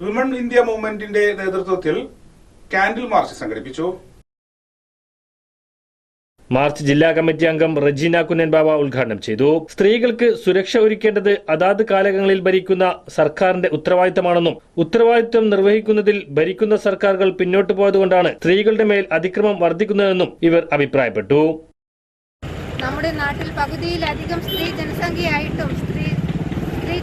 Women India മൂവ്മെന്റിന്റെ നേതൃത്വത്തിൽ candle March സംഘടിപ്പിച്ചു. March ജില്ലാ കമ്മിറ്റി അംഗം റജീന കുന്നൻബാവ ഉദ്ഘാടനം ചെയ്തു. സ്ത്രീകൾക്ക് സുരക്ഷ ഒരുക്കേണ്ടത് അതാത് കാലങ്ങളിൽ ഭരിക്കുന്ന സർക്കാരിന്റെ ഉത്തരവാദിത്തമാണെന്നും ഉത്തരവാദിത്തം നിർവഹിക്കുന്നതിൽ ഭരിക്കുന്ന സർക്കാരുകൾ പിന്നോട്ടു പോയതുകൊണ്ടാണ് സ്ത്രീകളുടെ മേൽ അതിക്രമം വർദ്ധിക്കുന്നതെന്നും ഇവർ അഭിപ്രായപ്പെട്ടു. നമ്മുടെ നാട്ടിൽ പകുതിയിലധികം സ്ത്രീ ജനസംഖ്യയായിട്ടും സ്ത്രീ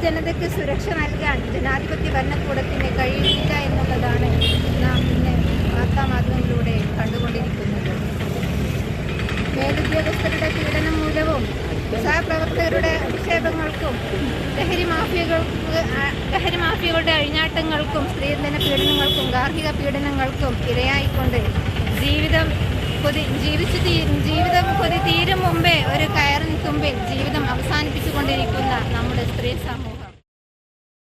ജനതയ്ക്ക് സുരക്ഷ നൽകാൻ ജനാധിപത്യ ഭരണകൂടത്തിന് കഴിയില്ല എന്നുള്ളതാണ് നാം ഇന്ന് വാർത്താമാധ്യമങ്ങളിലൂടെ കണ്ടുകൊണ്ടിരിക്കുന്നത്. മേലുദ്യോഗസ്ഥരുടെ പീഡനം മൂലവും സഹപ്രവർത്തകരുടെ അധിക്ഷേപങ്ങൾക്കും ലഹരി മാഫിയകളുടെ അഴിഞ്ഞാട്ടങ്ങൾക്കും സ്ത്രീധന പീഡനങ്ങൾക്കും ഗാർഹിക പീഡനങ്ങൾക്കും ഇരയായിക്കൊണ്ട് ജീവിതം കൊതി തീരും മുമ്പേ ഒരു കയറിന് തുമ്പിൽ ജീവിതം അവസാനിപ്പിച്ചുകൊണ്ടിരിക്കുന്ന നമ്മുടെ സ്ത്രീ സമൂഹം.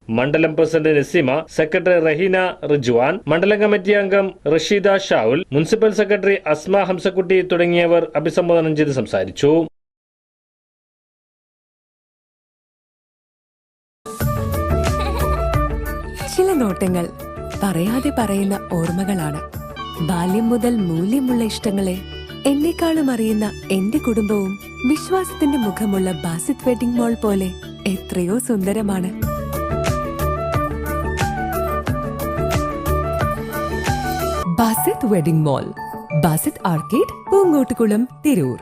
മണ്ഡലം പ്രസിഡന്റ് നസീമ, സെക്രട്ടറി റഹീന റിജ്വാൻ, മണ്ഡലം കമ്മിറ്റി അംഗം റഷീദ ഷാവുൽ, മുനിസിപ്പൽ സെക്രട്ടറി അസ്മ ഹംസക്കുട്ടി തുടങ്ങിയവർ അഭിസംബോധന ചെയ്ത് സംസാരിച്ചു. ചില നോട്ടങ്ങൾ പറയാതെ പറയുന്ന ഓർമ്മകളാണ്. ബാല്യം മുതൽ മൂല്യമുള്ള ഇഷ്ടങ്ങളെ എന്നെക്കാളും അറിയുന്ന എന്റെ കുടുംബവും വിശ്വാസത്തിന്റെ മുഖമുള്ള ബാസിത് വെഡിംഗ് മോൾ പോലെ എത്രയോ സുന്ദരമാണ്. Basith wedding mall, Basith arcade, Poongottukulam, Tirur.